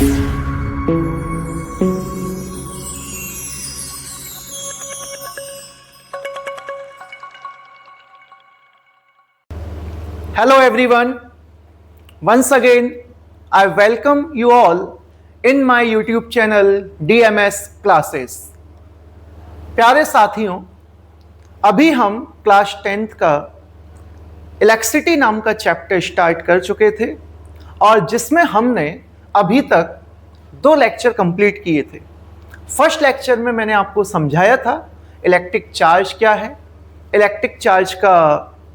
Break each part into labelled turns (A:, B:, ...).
A: Hello everyone, once again I welcome you all in my YouTube channel DMS Classes। प्यारे साथियों, अभी हम class 10th का electricity नाम का चैप्टर स्टार्ट कर चुके थे और जिसमें हमने अभी तक 2 लेक्चर कंप्लीट किए थे। फर्स्ट लेक्चर में मैंने आपको समझाया था इलेक्ट्रिक चार्ज क्या है, इलेक्ट्रिक चार्ज का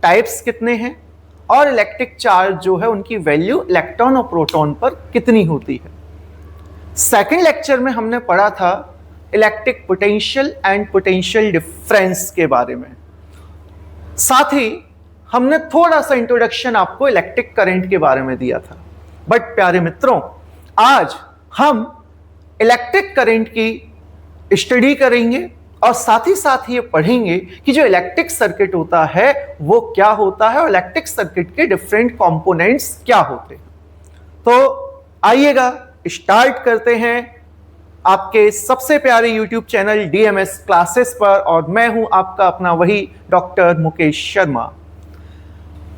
A: टाइप्स कितने हैं और इलेक्ट्रिक चार्ज जो है उनकी वैल्यू इलेक्ट्रॉन और प्रोटॉन पर कितनी होती है। सेकंड लेक्चर में हमने पढ़ा था electric potential and potential difference के बारे में। साथ ही हमने थोड़ा सा इंट्रोडक्शन आपको इलेक्ट्रिक करंट के बारे में दिया था। बट प्यारे मित्रों, आज हम इलेक्ट्रिक करंट की स्टडी करेंगे और साथ ही साथ ये पढ़ेंगे कि जो इलेक्ट्रिक सर्किट होता है वो क्या होता है और इलेक्ट्रिक सर्किट के डिफरेंट कंपोनेंट्स क्या होते हैं। तो आइएगा स्टार्ट करते हैं आपके सबसे प्यारे YouTube चैनल DMS क्लासेस पर, और मैं हूं आपका अपना वही डॉक्टर मुकेश शर्मा।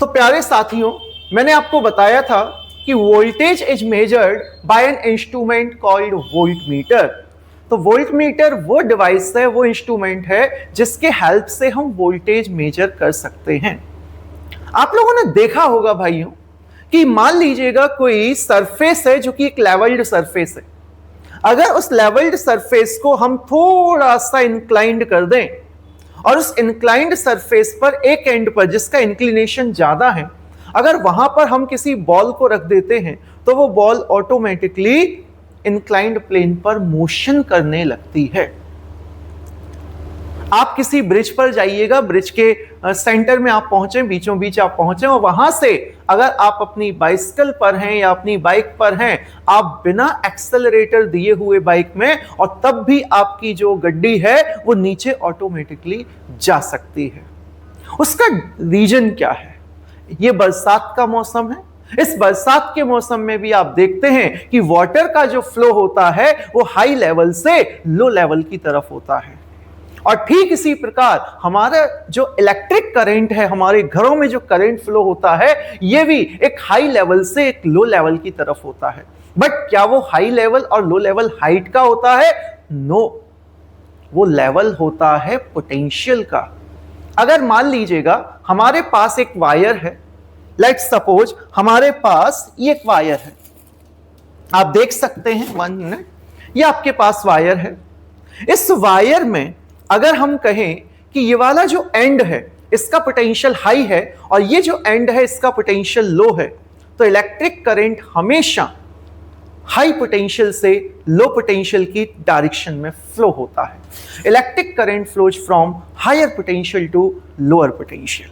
A: तो प्यारे साथियों, मैंने आपको बताया था कि voltage is measured by an instrument called voltmeter. तो वोल्टमीटर वो डिवाइस है, वो इंस्ट्रूमेंट है जिसके हेल्प से हम वोल्टेज मेजर कर सकते हैं। आप लोगों ने देखा होगा भाइयों कि मान लीजिएगा कोई सरफेस है जो कि एक लेवल्ड सरफेस है। अगर उस लेवल्ड सरफेस को हम थोड़ा सा इंक्लाइंड कर दें और उस इंक्लाइंड सरफेस पर एक एंड पर जिसका इंक्लिनेशन ज्यादा है, अगर वहां पर हम किसी बॉल को रख देते हैं तो वो बॉल ऑटोमेटिकली इंक्लाइंड प्लेन पर मोशन करने लगती है। आप किसी ब्रिज पर जाइएगा, ब्रिज के सेंटर में आप पहुंचे, बीचों बीच आप पहुंचे और वहां से अगर आप अपनी बाइसिकल पर हैं या अपनी बाइक पर हैं, आप बिना एक्सेलरेटर दिए हुए बाइक में, और तब भी आपकी जो गड्डी है वो नीचे ऑटोमेटिकली जा सकती है। उसका रीजन क्या है? ये बरसात का मौसम है। इस बरसात के मौसम में भी आप देखते हैं कि वाटर का जो फ्लो होता है वो हाई लेवल से लो लेवल की तरफ होता है। और ठीक इसी प्रकार हमारा जो इलेक्ट्रिक करंट है, हमारे घरों में जो करंट फ्लो होता है, ये भी एक हाई लेवल से एक लो लेवल की तरफ होता है। बट क्या वो हाई लेवल और लो लेवल हाइट का होता है? नो, वो लेवल होता है पोटेंशियल का। अगर मान लीजिएगा हमारे पास एक वायर है, लेट्स सपोज हमारे पास ये एक वायर है, आप देख सकते हैं 1 मिनट, ये आपके पास वायर है। इस वायर में अगर हम कहें कि ये वाला जो एंड है इसका पोटेंशियल हाई है और ये जो एंड है इसका पोटेंशियल लो है, तो इलेक्ट्रिक करंट हमेशा हाई पोटेंशियल से लो पोटेंशियल की डायरेक्शन में फ्लो होता है। Electric current flows from higher potential to lower potential.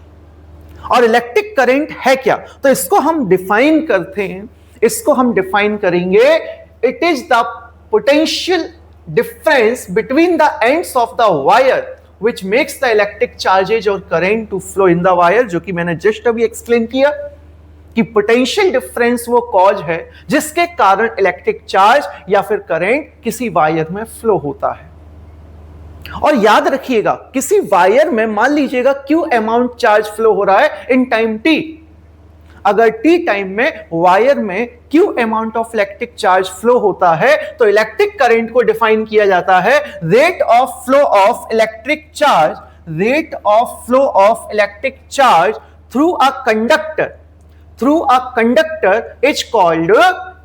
A: और इलेक्ट्रिक करंट है क्या? तो इसको हम डिफाइन करते हैं, इसको हम डिफाइन करेंगे, it is the potential difference between the ends of the wire which makes the electric charges और current to flow in the wire, जो कि मैंने जस्ट अभी एक्सप्लेन किया कि पोटेंशियल डिफरेंस वो कॉज है जिसके कारण इलेक्ट्रिक चार्ज या फिर करंट किसी वायर में फ्लो होता है। और याद रखिएगा, किसी वायर में मान लीजिएगा क्यू अमाउंट चार्ज फ्लो हो रहा है इन टाइम टी। अगर टी टाइम में वायर में Q amount of electric charge flow होता है तो इलेक्ट्रिक करंट को डिफाइन किया जाता है rate of flow of electric charge, rate of flow of electric charge through a conductor, through a conductor is called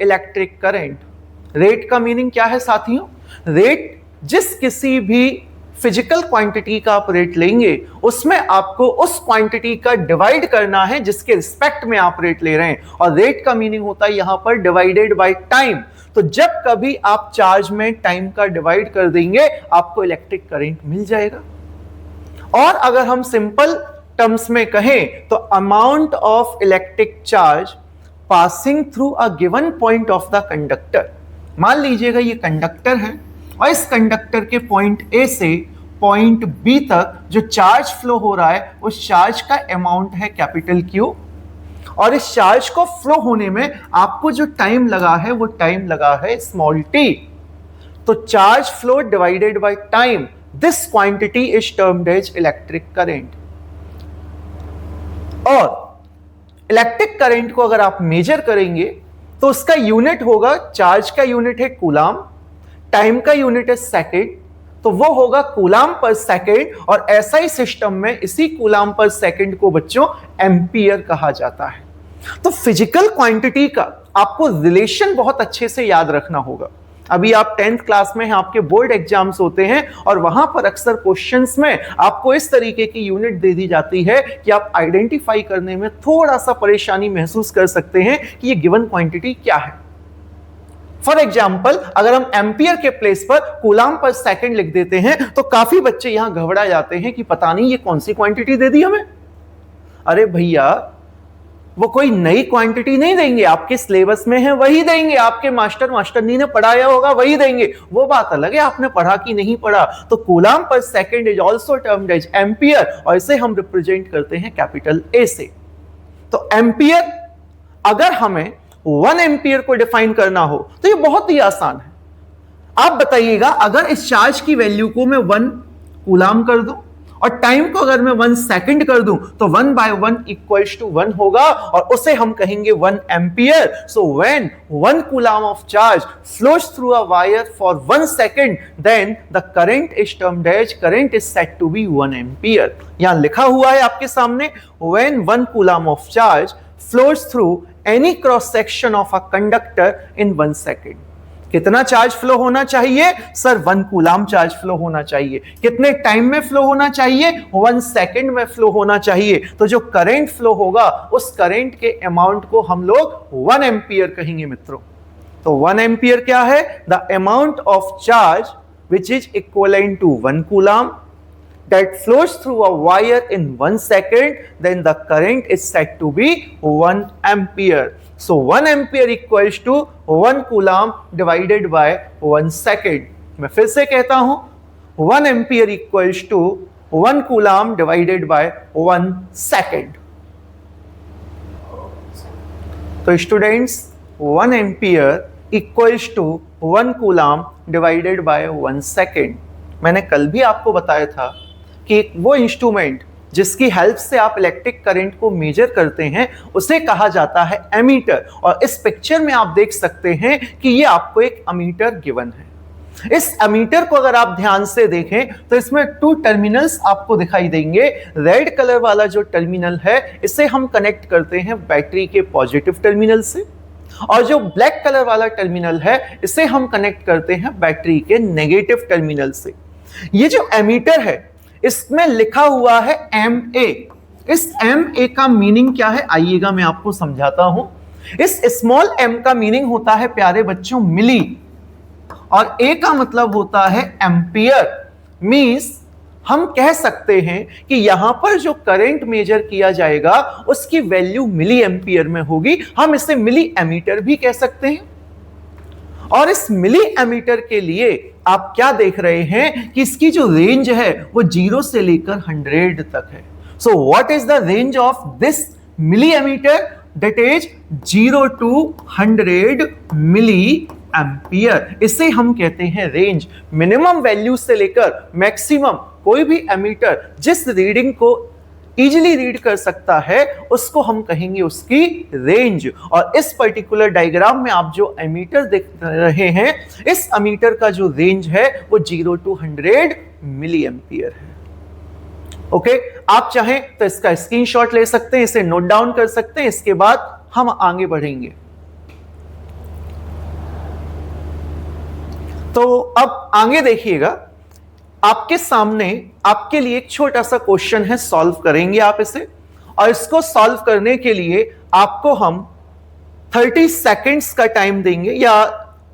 A: electric current. Rate का meaning क्या है साथियों? रेट जिस किसी भी फिजिकल क्वांटिटी का आप रेट लेंगे उसमें आपको उस क्वांटिटी का डिवाइड करना है जिसके रिस्पेक्ट में आप रेट ले रहे हैं, और रेट का मीनिंग होता है यहां पर डिवाइडेड बाय टाइम। तो जब कभी आप चार्ज में टाइम का डिवाइड कर देंगे आपको इलेक्ट्रिक करंट मिल जाएगा। और अगर हम सिंपल टर्म्स में कहें तो amount of electric charge passing through a given point of the conductor. मान लीजिएगा ये कंडक्टर है और इस कंडक्टर के पॉइंट ए से पॉइंट बी तक जो चार्ज फ्लो हो रहा है उस चार्ज का अमाउंट है कैपिटल क्यू। और इस चार्ज को फ्लो होने में आपको जो टाइम लगा है वो टाइम लगा है स्मॉल टी। तो charge flow divided by time, this quantity is termed as electric current. और इलेक्ट्रिक करंट को अगर आप मेजर करेंगे तो उसका यूनिट होगा, चार्ज का यूनिट है कूलाम, टाइम का यूनिट है सेकेंड, तो वो होगा कूलाम पर सेकेंड। और एसआई सिस्टम में इसी कूलाम पर सेकेंड को बच्चों एम्पियर कहा जाता है। तो फिजिकल क्वांटिटी का आपको रिलेशन बहुत अच्छे से याद रखना होगा। अभी आप 10th क्लास में हैं, आपके बोर्ड एग्जाम्स होते हैं और वहां पर अक्सर क्वेश्चंस में आपको इस तरीके की यूनिट दे दी जाती है कि आप आइडेंटिफाई करने में थोड़ा सा परेशानी महसूस कर सकते हैं कि ये गिवन क्वांटिटी क्या है। फॉर एग्जाम्पल, अगर हम एम्पियर के प्लेस पर कूलाम पर सेकंड लिख देते हैं तो काफी बच्चे यहां घबरा जाते हैं कि पता नहीं ये कौन सी क्वांटिटी दे दी हमें। अरे भैया, वो कोई नई क्वांटिटी नहीं देंगे, आपके सिलेबस में है वही देंगे, आपके मास्टरनी ने पढ़ाया होगा वही देंगे। वो बात अलग है आपने पढ़ा कि नहीं पढ़ा। तो कूलाम पर second is also termed as ampere और इसे हम रिप्रेजेंट करते हैं कैपिटल ए से। तो एम्पियर, अगर हमें 1 एम्पियर को डिफाइन करना हो तो ये बहुत ही आसान है। आप बताइएगा, अगर इस चार्ज की वैल्यू को मैं 1 कूलाम कर दूं और टाइम को अगर मैं 1 सेकंड कर दूं तो 1/1 इक्वल्स टू 1 होगा और उसे हम कहेंगे 1 ampere. So when 1 coulomb of charge flows through a wire for 1 second, then the current is termed as, current is said to be 1 ampere. यहां लिखा हुआ है आपके सामने, when 1 coulomb of charge flows through any cross section of a conductor in 1 second. कितना charge flow होना चाहिए sir? 1 coulomb charge flow होना चाहिए। कितने टाइम में फ्लो होना चाहिए? 1 सेकंड में फ्लो होना चाहिए। तो जो करंट फ्लो होगा उस करंट के अमाउंट को हम लोग 1 एम्पियर कहेंगे मित्रों। तो 1 एम्पियर क्या है? The amount of charge which is equivalent to 1 coulomb that flows through a wire in 1 second, then the current is said to be 1 ampere. So 1 ampere equals to 1 coulomb divided by 1 second. मैं फिर से कहता हूं, 1 ampere equals to 1 coulomb divided by 1 second. तो students, 1 ampere equals to 1 coulomb divided by 1 second. मैंने कल भी आपको बताया था कि वो इंस्ट्रूमेंट जिसकी हेल्प से आप इलेक्ट्रिक करंट को मेजर करते हैं उसे कहा जाता है एमीटर। और इस पिक्चर में आप देख सकते हैं कि ये आपको एक एमीटर गिवन है। इस एमीटर को अगर आप ध्यान से देखें तो इसमें 2 टर्मिनल्स आपको दिखाई देंगे। रेड कलर वाला जो टर्मिनल है इसे हम कनेक्ट करते हैं बैटरी के पॉजिटिव टर्मिनल से, और जो ब्लैक कलर वाला टर्मिनल है इसे हम कनेक्ट करते हैं बैटरी के नेगेटिव टर्मिनल से। ये जो एमीटर है इसमें लिखा हुआ है MA। इस MA का मीनिंग क्या है आइएगा मैं आपको समझाता हूं। इस स्मॉल m का मीनिंग होता है प्यारे बच्चों मिली, और A का मतलब होता है एम्पियर। मींस हम कह सकते हैं कि यहां पर जो करंट मेजर किया जाएगा उसकी वैल्यू मिली एम्पियर में होगी। हम इसे मिली एमीटर भी कह सकते हैं। और इस मिली एमीटर के लिए आप क्या देख रहे हैं कि इसकी जो रेंज है वो 0 से लेकर 100 तक है। So what is the range of this milli ammeter? That is 0 to 100 milli ampere. इसे हम कहते हैं रेंज। मिनिमम वैल्यू से लेकर मैक्सिमम कोई भी एमीटर जिस रीडिंग को इजीली रीड कर सकता है उसको हम कहेंगे उसकी रेंज। और इस पर्टिकुलर डायग्राम में आप जो एमीटर देख रहे हैं, इस एमीटर का जो रेंज है वो 0 to 100 मिली एम्पियर है। ओके, आप चाहें तो इसका स्क्रीनशॉट ले सकते हैं, इसे नोट डाउन कर सकते हैं। इसके बाद हम आगे बढ़ेंगे। तो अब आगे देखिएगा, आपके सामने आपके लिए एक छोटा सा क्वेश्चन है, सॉल्व करेंगे आप इसे। और इसको सॉल्व करने के लिए आपको हम 30 सेकंड्स का टाइम देंगे या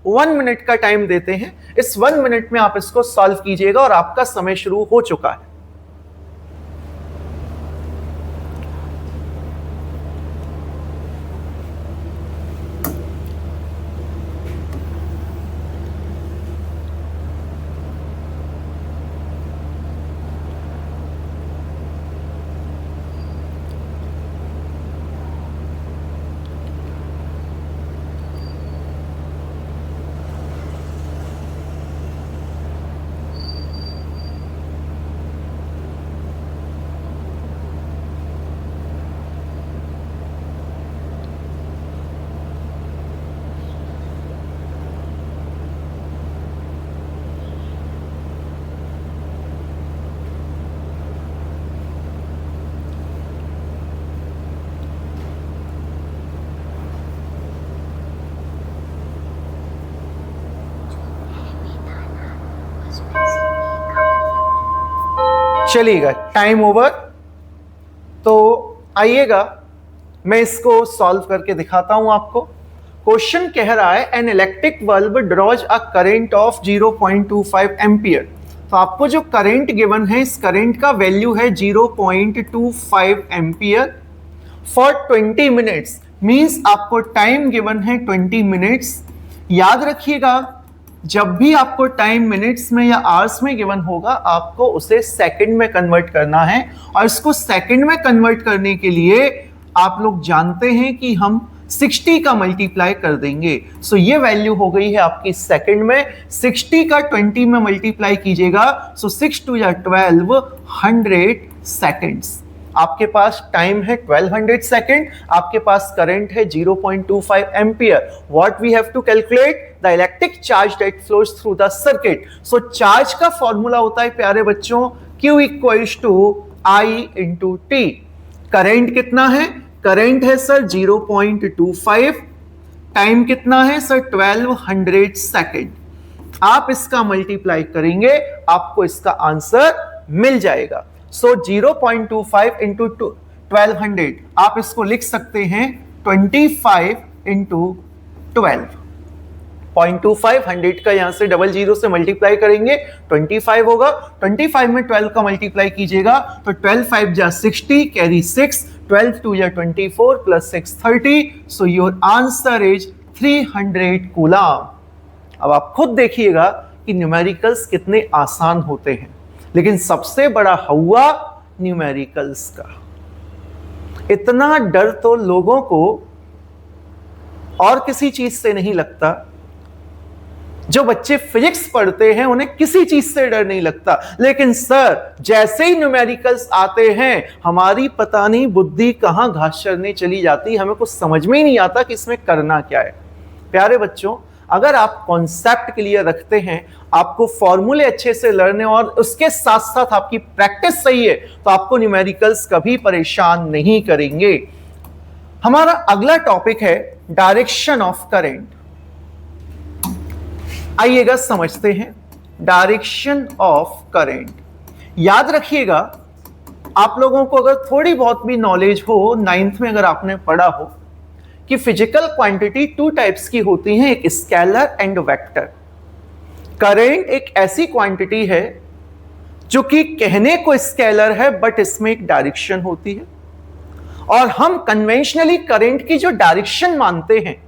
A: 1 मिनट का टाइम देते हैं। इस 1 मिनट में आप इसको सॉल्व कीजिएगा और आपका समय शुरू हो चुका है। चलिएगा, टाइम ओवर। तो आइएगा मैं इसको सॉल्व करके दिखाता हूं आपको। क्वेश्चन कह रहा है an electric bulb draws a current of 0.25 ampere. तो आपको जो करंट गिवन है, इस करंट का वैल्यू है 0.25 एम्पियर फॉर 20 मिनट्स, मींस आपको टाइम गिवन है 20 मिनट्स। याद रखिएगा, जब भी आपको टाइम मिनट्स में या आवर्स में गिवन होगा, आपको उसे सेकंड में कन्वर्ट करना है। और इसको सेकंड में कन्वर्ट करने के लिए आप लोग जानते हैं कि हम 60 का मल्टीप्लाई कर देंगे। सो ये वैल्यू हो गई है आपकी सेकंड में। 60 का 20 में मल्टीप्लाई कीजिएगा, सो 6 2 या 12, 100 सेकेंड्स। आपके पास टाइम है 1200 सेकेंड, आपके पास करंट है 0.25 ampere. What we have to calculate the electric charge that flows through the circuit. So charge का फॉर्मूला होता है प्यारे बच्चों, Q equals to I into T. Current कितना है? करंट है सर 0.25, टाइम कितना है सर 1200 सेकेंड। आप इसका मल्टीप्लाई करेंगे, आपको इसका आंसर मिल जाएगा। सो 0.25 इंटू 1200, आप इसको लिख सकते हैं 25 इंटू 12। 0.25 100 का यहां से 00 से मल्टीप्लाई करेंगे 25 होगा। 25 में 12 का मल्टीप्लाई कीजिएगा तो 12 5 जा 60, कैरी 6, 12 2 या 24 plus 6 30। So your answer is 300 coulomb. अब आप खुद देखिएगा कि न्यूमेरिकल्स कितने आसान होते हैं, लेकिन सबसे बड़ा हवा न्यूमेरिकल्स का। इतना डर तो लोगों को और किसी चीज से नहीं लगता। जो बच्चे फिजिक्स पढ़ते हैं उन्हें किसी चीज से डर नहीं लगता, लेकिन सर जैसे ही न्यूमेरिकल्स आते हैं, हमारी पता नहीं बुद्धि कहां घास चरने चली जाती, हमें कुछ समझ में ही नहीं आता कि इसमें करना क्या है। प्यारे बच्चों, अगर आप कॉन्सेप्ट क्लियर रखते हैं, आपको फॉर्मूले अच्छे से लर्न और उसके साथ साथ आपकी प्रैक्टिस सही है, तो आपको न्यूमेरिकल्स कभी परेशान नहीं करेंगे। हमारा अगला टॉपिक है डायरेक्शन ऑफ करंट। आइएगा समझते हैं डायरेक्शन ऑफ करंट। याद रखिएगा, आप लोगों को अगर थोड़ी बहुत भी नॉलेज हो, 9th में अगर आपने पढ़ा हो कि फिजिकल क्वांटिटी 2 टाइप्स की होती हैं, एक स्केलर एंड वेक्टर। करंट एक ऐसी क्वांटिटी है जो कि कहने को स्केलर है, बट इसमें एक डायरेक्शन होती है। और हम कन्वेंशनली करंट की जो डायरेक्शन मानते हैं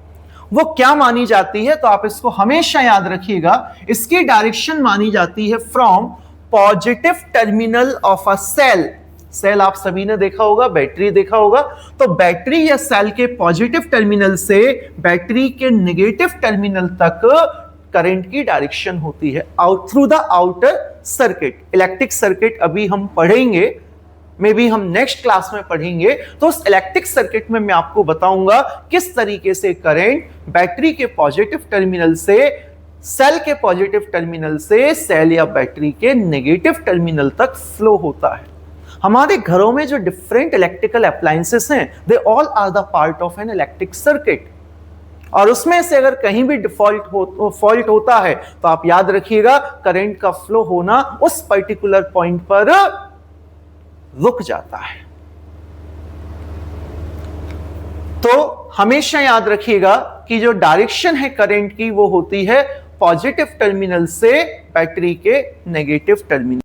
A: वो क्या मानी जाती है, तो आप इसको हमेशा याद रखिएगा। इसकी डायरेक्शन मानी जाती है from positive terminal of a cell. Cell आप सभी ने देखा होगा, बैटरी देखा होगा, तो बैटरी या सेल के पॉजिटिव टर्मिनल से बैटरी के नेगेटिव टर्मिनल तक करंट की डायरेक्शन होती है out through the outer circuit. Electric circuit अभी हम पढ़ेंगे, मे बी हम नेक्स्ट क्लास में पढ़ेंगे। तो उस इलेक्ट्रिक सर्किट में मैं आपको बताऊंगा किस तरीके से करंट बैटरी के पॉजिटिव टर्मिनल से सेल के पॉजिटिव टर्मिनल से सेल या बैटरी के नेगेटिव टर्मिनल तक फ्लो होता है। हमारे घरों में जो डिफरेंट इलेक्ट्रिकल अप्लायंसेस हैं, they all are the part of an electric circuit. और उसमें से अगर कहीं भी फॉल्ट होता है, तो आप याद रखिएगा करंट का फ्लो होना उस पर्टिकुलर पॉइंट पर रुक जाता है। तो हमेशा याद रखिएगा कि जो डायरेक्शन है करंट की, वो होती है पॉजिटिव टर्मिनल से बैटरी के नेगेटिव टर्मिनल।